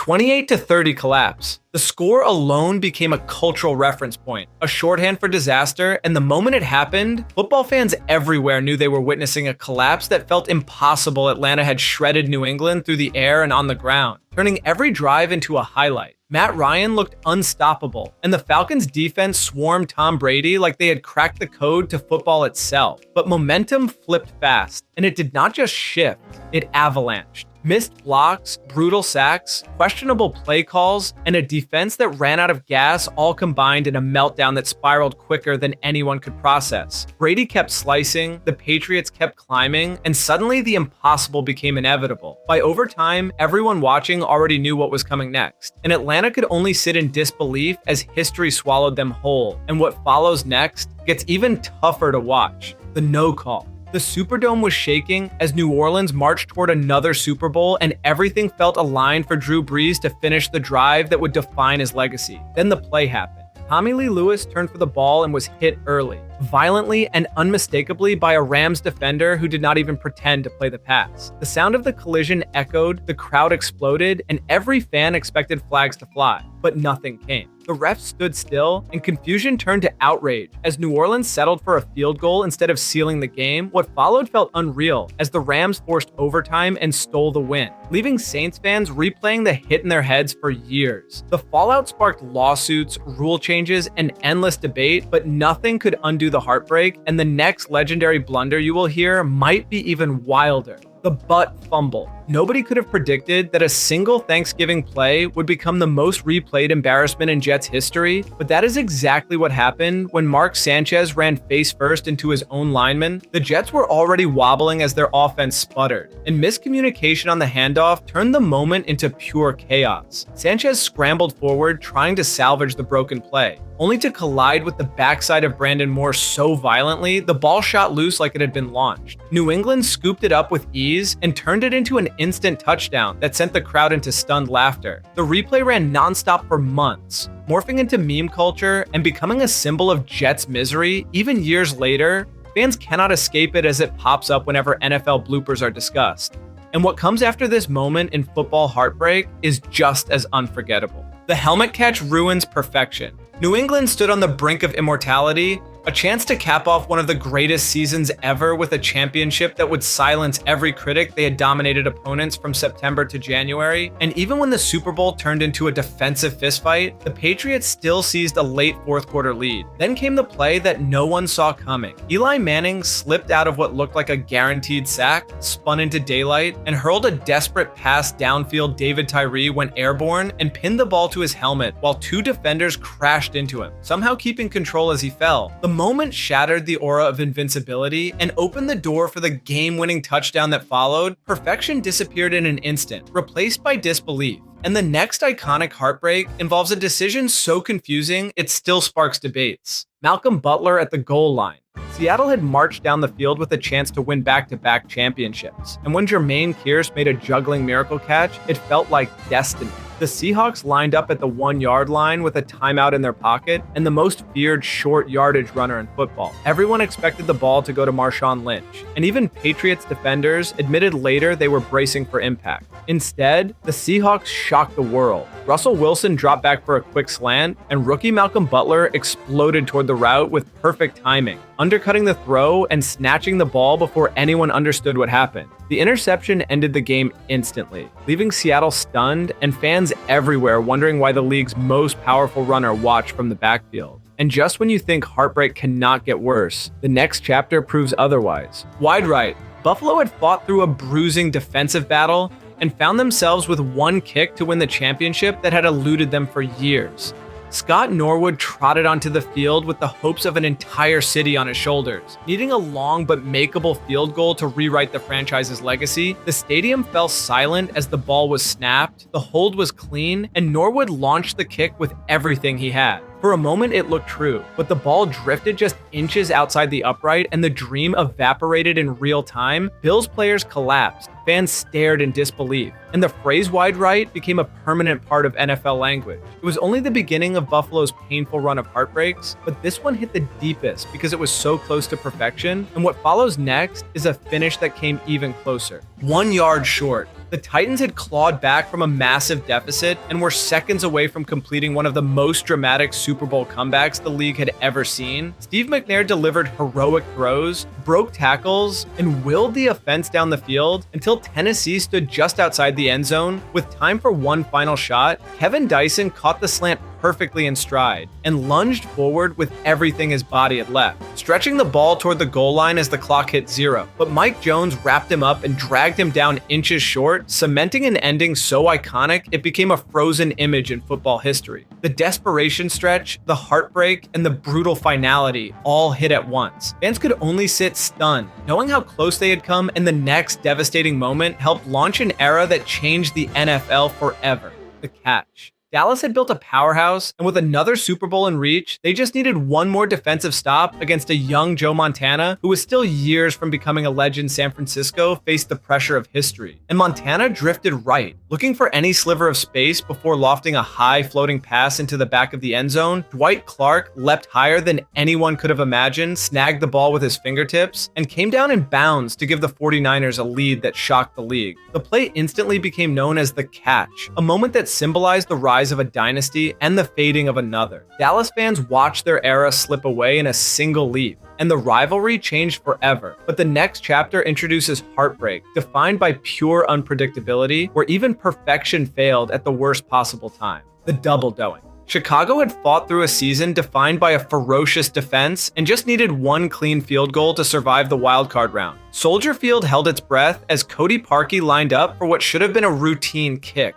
28-30 collapse. The score alone became a cultural reference point, a shorthand for disaster, and the moment it happened, football fans everywhere knew they were witnessing a collapse that felt impossible. Atlanta had shredded New England through the air and on the ground, turning every drive into a highlight. Matt Ryan looked unstoppable, and the Falcons' defense swarmed Tom Brady like they had cracked the code to football itself. But momentum flipped fast, and it did not just shift, it avalanched. Missed blocks, brutal sacks, questionable play calls, and a defense that ran out of gas all combined in a meltdown that spiraled quicker than anyone could process. Brady kept slicing, the Patriots kept climbing, and suddenly the impossible became inevitable. By overtime, everyone watching already knew what was coming next, and Atlanta could only sit in disbelief as history swallowed them whole. And what follows next gets even tougher to watch. The no call. The Superdome was shaking as New Orleans marched toward another Super Bowl, and everything felt aligned for Drew Brees to finish the drive that would define his legacy. Then the play happened. Tommy Lee Lewis turned for the ball and was hit early, violently and unmistakably by a Rams defender who did not even pretend to play the pass. The sound of the collision echoed, the crowd exploded, and every fan expected flags to fly, but nothing came. The refs stood still, and confusion turned to outrage as New Orleans settled for a field goal instead of sealing the game. What followed felt unreal as the Rams forced overtime and stole the win, leaving Saints fans replaying the hit in their heads for years. The fallout sparked lawsuits, rule changes, and endless debate, but nothing could undo the heartbreak, and the next legendary blunder you will hear might be even wilder. The Butt Fumble. Nobody could have predicted that a single Thanksgiving play would become the most replayed embarrassment in Jets history, but that is exactly what happened when Mark Sanchez ran face first into his own lineman. The Jets were already wobbling as their offense sputtered, and miscommunication on the handoff turned the moment into pure chaos. Sanchez scrambled forward trying to salvage the broken play, only to collide with the backside of Brandon Moore so violently, the ball shot loose like it had been launched. New England scooped it up with ease and turned it into an instant touchdown that sent the crowd into stunned laughter. The replay ran nonstop for months, morphing into meme culture and becoming a symbol of Jets misery. Even years later, fans cannot escape it as it pops up whenever NFL bloopers are discussed. And what comes after this moment in football heartbreak is just as unforgettable. The helmet catch ruins perfection. New England stood on the brink of immortality, a chance to cap off one of the greatest seasons ever with a championship that would silence every critic. They had dominated opponents from September to January, and even when the Super Bowl turned into a defensive fistfight, the Patriots still seized a late fourth quarter lead. Then came the play that no one saw coming. Eli Manning slipped out of what looked like a guaranteed sack, spun into daylight, and hurled a desperate pass downfield. David Tyree went airborne and pinned the ball to his helmet while two defenders crashed into him, somehow keeping control as he fell. The moment shattered the aura of invincibility and opened the door for the game-winning touchdown that followed. Perfection disappeared in an instant, replaced by disbelief. And the next iconic heartbreak involves a decision so confusing it still sparks debates. Malcolm Butler at the goal line. Seattle had marched down the field with a chance to win back-to-back championships, and when Jermaine Kearse made a juggling miracle catch, it felt like destiny. The Seahawks lined up at the 1-yard line with a timeout in their pocket and the most feared short yardage runner in football. Everyone expected the ball to go to Marshawn Lynch, and even Patriots defenders admitted later they were bracing for impact. Instead, the Seahawks shocked the world. Russell Wilson dropped back for a quick slant, and rookie Malcolm Butler exploded toward the route with perfect timing, undercutting the throw and snatching the ball before anyone understood what happened. The interception ended the game instantly, leaving Seattle stunned and fans everywhere wondering why the league's most powerful runner watched from the backfield. And just when you think heartbreak cannot get worse, the next chapter proves otherwise. Wide right, Buffalo had fought through a bruising defensive battle and found themselves with one kick to win the championship that had eluded them for years. Scott Norwood trotted onto the field with the hopes of an entire city on his shoulders. Needing a long but makeable field goal to rewrite the franchise's legacy, the stadium fell silent as the ball was snapped, the hold was clean, and Norwood launched the kick with everything he had. For a moment, it looked true, but the ball drifted just inches outside the upright and the dream evaporated in real time. Bills players collapsed. Fans stared in disbelief, and the phrase wide right became a permanent part of NFL language. It was only the beginning of Buffalo's painful run of heartbreaks, but this one hit the deepest because it was so close to perfection, and what follows next is a finish that came even closer. 1 yard short. The Titans had clawed back from a massive deficit and were seconds away from completing one of the most dramatic Super Bowl comebacks the league had ever seen. Steve McNair delivered heroic throws, broke tackles, and willed the offense down the field until Tennessee stood just outside the end zone. With time for one final shot, Kevin Dyson caught the slant perfectly in stride and lunged forward with everything his body had left, stretching the ball toward the goal line as the clock hit 0. But Mike Jones wrapped him up and dragged him down inches short, cementing an ending so iconic it became a frozen image in football history. The desperation stretch, the heartbreak, and the brutal finality all hit at once. Fans could only sit stunned, knowing how close they had come, and the next devastating moment helped launch an era that changed the NFL forever: the catch. Dallas had built a powerhouse, and with another Super Bowl in reach, they just needed one more defensive stop against a young Joe Montana, who was still years from becoming a legend. San Francisco faced the pressure of history, and Montana drifted right, looking for any sliver of space before lofting a high floating pass into the back of the end zone. Dwight Clark leapt higher than anyone could have imagined, snagged the ball with his fingertips, and came down in bounds to give the 49ers a lead that shocked the league. The play instantly became known as the catch, a moment that symbolized the rise of a dynasty and the fading of another. Dallas fans watched their era slip away in a single leap, and the rivalry changed forever. But the next chapter introduces heartbreak, defined by pure unpredictability, where even perfection failed at the worst possible time: the Double Doink. Chicago had fought through a season defined by a ferocious defense and just needed one clean field goal to survive the wildcard round. Soldier Field held its breath as Cody Parkey lined up for what should have been a routine kick,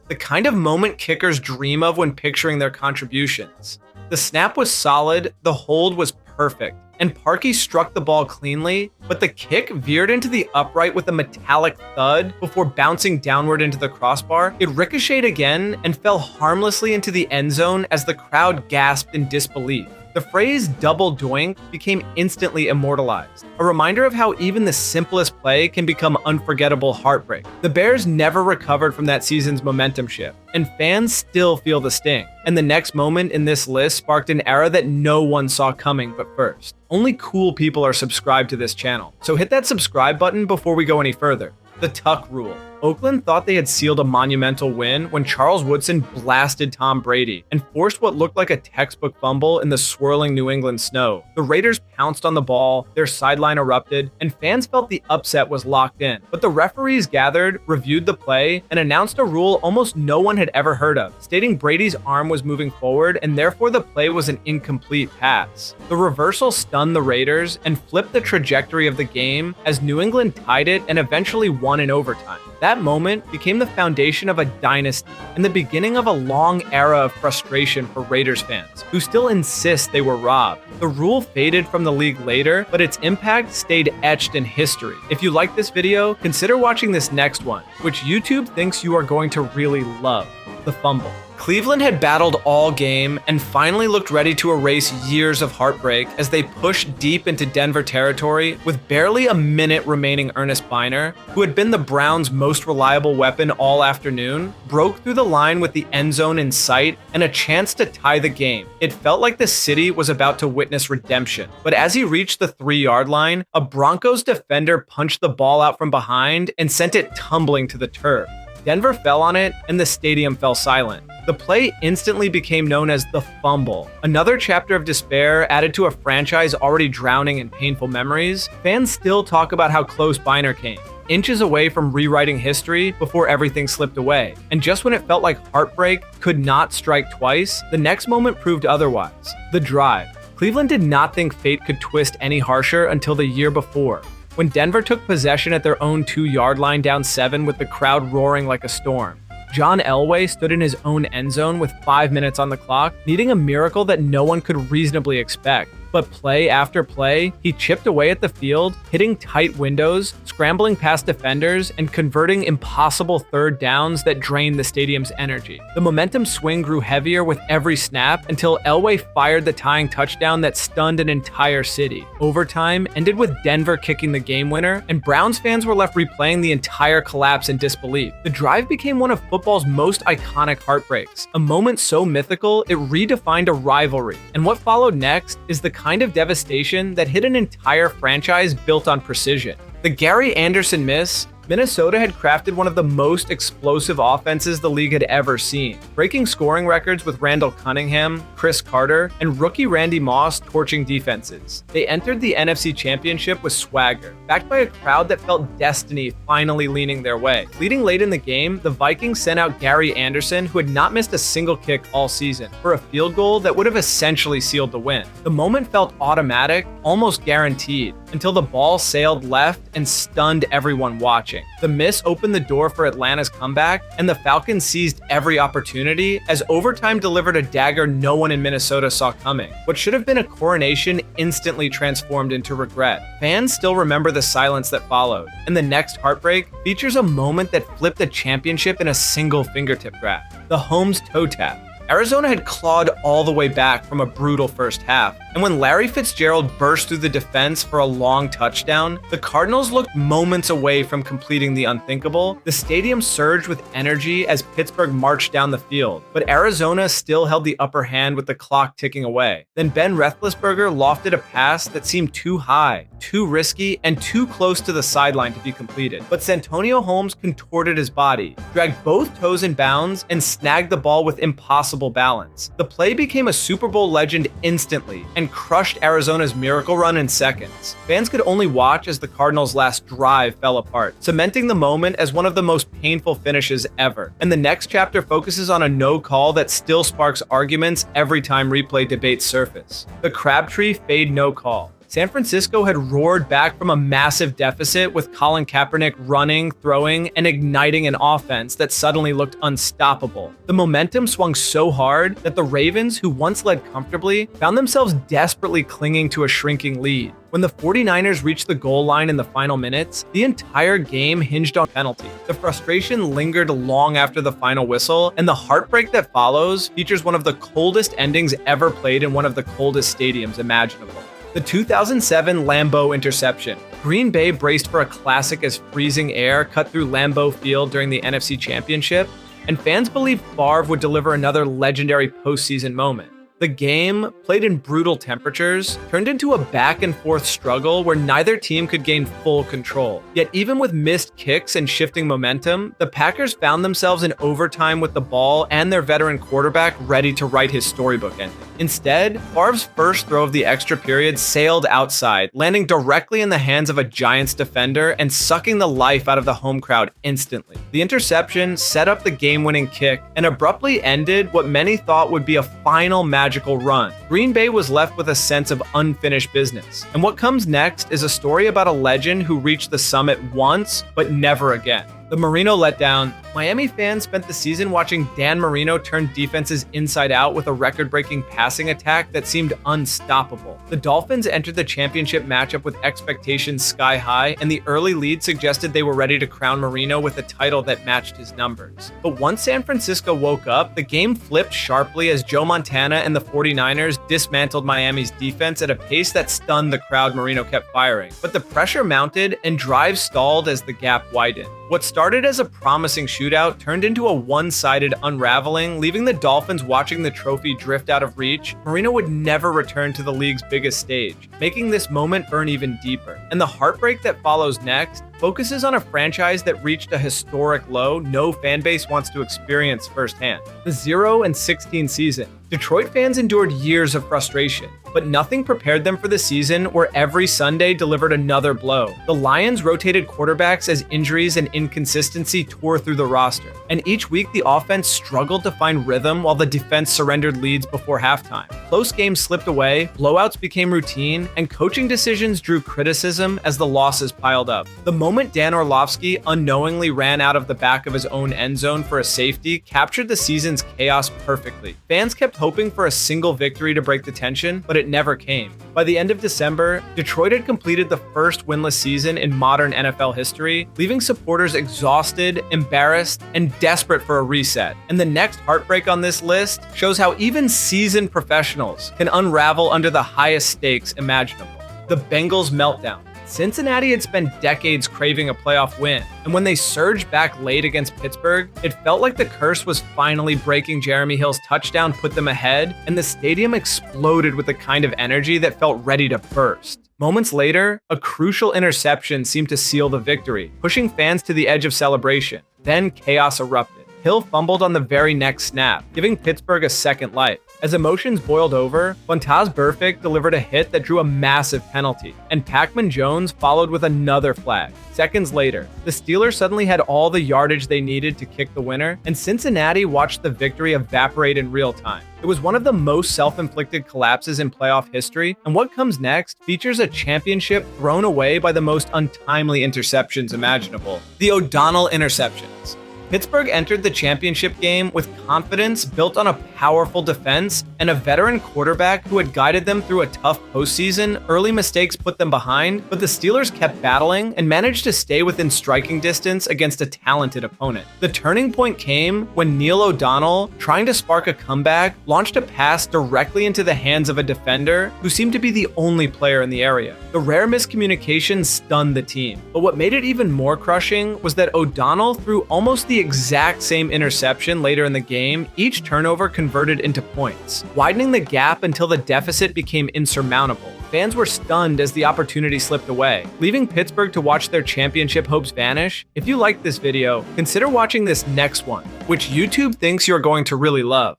the kind of moment kickers dream of when picturing their contributions. The snap was solid, the hold was perfect, and Parkey struck the ball cleanly, but the kick veered into the upright with a metallic thud before bouncing downward into the crossbar. It ricocheted again and fell harmlessly into the end zone as the crowd gasped in disbelief. The phrase double doink became instantly immortalized, a reminder of how even the simplest play can become unforgettable heartbreak. The Bears never recovered from that season's momentum shift, and fans still feel the sting. And the next moment in this list sparked an era that no one saw coming but first. Only cool people are subscribed to this channel, so hit that subscribe button before we go any further. The tuck rule. Oakland thought they had sealed a monumental win when Charles Woodson blasted Tom Brady and forced what looked like a textbook fumble in the swirling New England snow. The Raiders pounced on the ball, their sideline erupted, and fans felt the upset was locked in. But the referees gathered, reviewed the play, and announced a rule almost no one had ever heard of, stating Brady's arm was moving forward and therefore the play was an incomplete pass. The reversal stunned the Raiders and flipped the trajectory of the game as New England tied it and eventually won in overtime. That moment became the foundation of a dynasty and the beginning of a long era of frustration for Raiders fans, who still insist they were robbed. The rule faded from the league later, but its impact stayed etched in history. If you like this video, consider watching this next one, which YouTube thinks you are going to really love: the fumble. Cleveland had battled all game and finally looked ready to erase years of heartbreak as they pushed deep into Denver territory with barely a minute remaining. Ernest Biner, who had been the Browns' most reliable weapon all afternoon, broke through the line with the end zone in sight and a chance to tie the game. It felt like the city was about to witness redemption, but as he reached the 3-yard line, a Broncos defender punched the ball out from behind and sent it tumbling to the turf. Denver fell on it, and the stadium fell silent. The play instantly became known as the fumble, another chapter of despair added to a franchise already drowning in painful memories. Fans still talk about how close Biner came, inches away from rewriting history before everything slipped away. And just when it felt like heartbreak could not strike twice, the next moment proved otherwise: the drive. Cleveland did not think fate could twist any harsher until the year before, when Denver took possession at their own 2-yard line down 7 with the crowd roaring like a storm. John Elway stood in his own end zone with 5 minutes on the clock, needing a miracle that no one could reasonably expect. But play after play, he chipped away at the field, hitting tight windows, scrambling past defenders, and converting impossible third downs that drained the stadium's energy. The momentum swing grew heavier with every snap until Elway fired the tying touchdown that stunned an entire city. Overtime ended with Denver kicking the game winner, and Browns fans were left replaying the entire collapse in disbelief. The drive became one of football's most iconic heartbreaks, a moment so mythical it redefined a rivalry. And what followed next is the kind of devastation that hit an entire franchise built on precision. The Gary Anderson miss, Minnesota had crafted one of the most explosive offenses the league had ever seen, breaking scoring records with Randall Cunningham, Chris Carter, and rookie Randy Moss torching defenses. They entered the NFC Championship with swagger, backed by a crowd that felt destiny finally leaning their way. Leading late in the game, the Vikings sent out Gary Anderson, who had not missed a single kick all season, for a field goal that would have essentially sealed the win. The moment felt automatic, almost guaranteed, until the ball sailed left and stunned everyone watching. The miss opened the door for Atlanta's comeback, and the Falcons seized every opportunity as overtime delivered a dagger no one in Minnesota saw coming. What should have been a coronation instantly transformed into regret. Fans still remember the silence that followed, and the next heartbreak features a moment that flipped a championship in a single fingertip grab: the Holmes Toe-Tap. Arizona had clawed all the way back from a brutal first half, and when Larry Fitzgerald burst through the defense for a long touchdown, the Cardinals looked moments away from completing the unthinkable. The stadium surged with energy as Pittsburgh marched down the field, but Arizona still held the upper hand with the clock ticking away. Then Ben Roethlisberger lofted a pass that seemed too high, too risky, and too close to the sideline to be completed. But Santonio Holmes contorted his body, dragged both toes in bounds, and snagged the ball with impossible balance. The play became a Super Bowl legend instantly and crushed Arizona's miracle run in seconds. Fans could only watch as the Cardinals' last drive fell apart, cementing the moment as one of the most painful finishes ever. And the next chapter focuses on a no call that still sparks arguments every time replay debates surface: the Crabtree fade no call. San Francisco had roared back from a massive deficit with Colin Kaepernick running, throwing, and igniting an offense that suddenly looked unstoppable. The momentum swung so hard that the Ravens, who once led comfortably, found themselves desperately clinging to a shrinking lead. When the 49ers reached the goal line in the final minutes, the entire game hinged on penalty. The frustration lingered long after the final whistle, and the heartbreak that follows features one of the coldest endings ever played in one of the coldest stadiums imaginable: the 2007 Lambeau Interception. Green Bay braced for a classic as freezing air cut through Lambeau Field during the NFC Championship, and fans believed Favre would deliver another legendary postseason moment. The game, played in brutal temperatures, turned into a back-and-forth struggle where neither team could gain full control. Yet even with missed kicks and shifting momentum, the Packers found themselves in overtime with the ball and their veteran quarterback ready to write his storybook ending. Instead, Favre's first throw of the extra period sailed outside, landing directly in the hands of a Giants defender and sucking the life out of the home crowd instantly. The interception set up the game-winning kick and abruptly ended what many thought would be a final magical run. Green Bay was left with a sense of unfinished business. And what comes next is a story about a legend who reached the summit once, but never again. The Marino Letdown. Miami fans spent the season watching Dan Marino turn defenses inside out with a record-breaking passing attack that seemed unstoppable. The Dolphins entered the championship matchup with expectations sky high, and the early lead suggested they were ready to crown Marino with a title that matched his numbers. But once San Francisco woke up, the game flipped sharply as Joe Montana and the 49ers dismantled Miami's defense at a pace that stunned the crowd. Marino kept firing, but the pressure mounted and drives stalled as the gap widened. What started as a promising shootout turned into a one-sided unraveling, leaving the Dolphins watching the trophy drift out of reach. Marino would never return to the league's biggest stage, making this moment burn even deeper. And the heartbreak that follows next focuses on a franchise that reached a historic low no fan base wants to experience firsthand: the 0-16 season. Detroit fans endured years of frustration, but nothing prepared them for the season where every Sunday delivered another blow. The Lions rotated quarterbacks as injuries and inconsistency tore through the roster, and each week the offense struggled to find rhythm while the defense surrendered leads before halftime. Close games slipped away, blowouts became routine, and coaching decisions drew criticism as the losses piled up. The moment Dan Orlovsky unknowingly ran out of the back of his own end zone for a safety captured the season's chaos perfectly. Fans kept hoping for a single victory to break the tension, but it never came. By the end of December, Detroit had completed the first winless season in modern NFL history, leaving supporters exhausted, embarrassed, and desperate for a reset. And the next heartbreak on this list shows how even seasoned professionals can unravel under the highest stakes imaginable: the Bengals Meltdown. Cincinnati had spent decades craving a playoff win, and when they surged back late against Pittsburgh, it felt like the curse was finally breaking. Jeremy Hill's touchdown put them ahead, and the stadium exploded with the kind of energy that felt ready to burst. Moments later, a crucial interception seemed to seal the victory, pushing fans to the edge of celebration. Then chaos erupted. Hill fumbled on the very next snap, giving Pittsburgh a second life. As emotions boiled over, Fontaz Burfict delivered a hit that drew a massive penalty, and Pac-Man Jones followed with another flag. Seconds later, the Steelers suddenly had all the yardage they needed to kick the winner, and Cincinnati watched the victory evaporate in real time. It was one of the most self-inflicted collapses in playoff history, and what comes next features a championship thrown away by the most untimely interceptions imaginable: the O'Donnell Interceptions. Pittsburgh entered the championship game with confidence built on a powerful defense and a veteran quarterback who had guided them through a tough postseason. Early mistakes put them behind, but the Steelers kept battling and managed to stay within striking distance against a talented opponent. The turning point came when Neil O'Donnell, trying to spark a comeback, launched a pass directly into the hands of a defender who seemed to be the only player in the area. The rare miscommunication stunned the team, but what made it even more crushing was that O'Donnell threw almost the exact same interception later in the game. Each turnover converted into points, widening the gap until the deficit became insurmountable. Fans were stunned as the opportunity slipped away, leaving Pittsburgh to watch their championship hopes vanish. If you liked this video, consider watching this next one, which YouTube thinks you're going to really love.